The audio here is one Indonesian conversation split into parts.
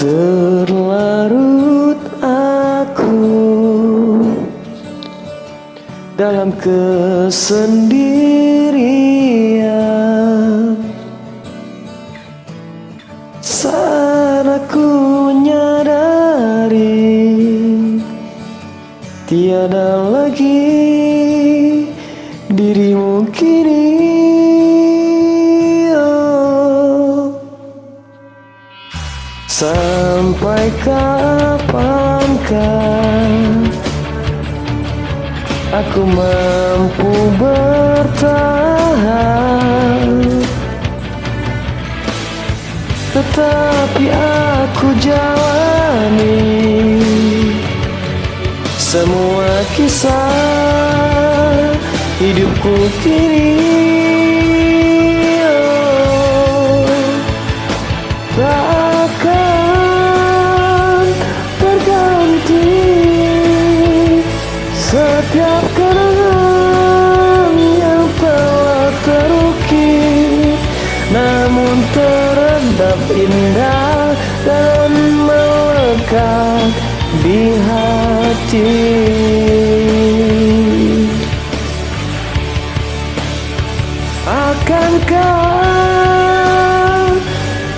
Terlarut aku dalam kesendirian, saat aku menyadari tiada lagi dirimu kini. Sampai kapankah aku mampu bertahan? Tetapi aku jalani semua kisah hidupku kini. Setiap kenangan yang telah terukir, namun terendap indah dan melekat di hati. Akankah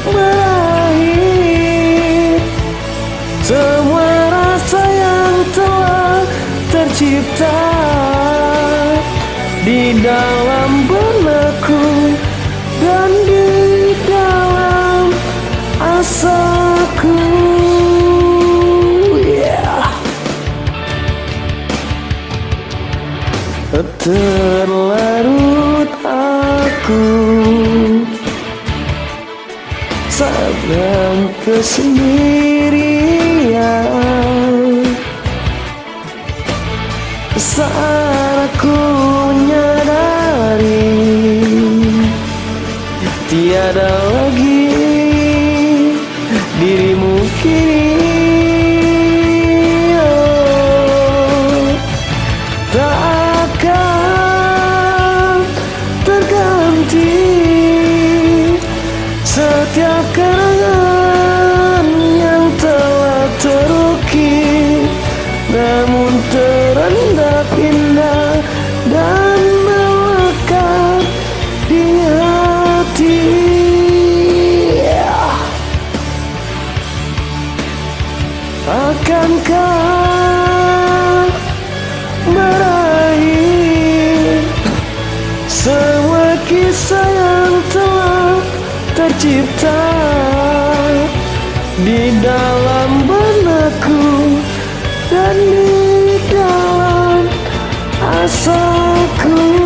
berakhir semua rasa yang telah tercipta di dalam benakku dan di dalam asaku? Terlarut aku dalam kesendirian, saat aku menyadari tiada lagi dirimu kini. Takkan terganti setiap kenangan yang telah terukir, namun terendap indah dan melekat di hati. Akankah berakhir semua kisah yang telah tercipta di dalam benakku dan di dalam asaku?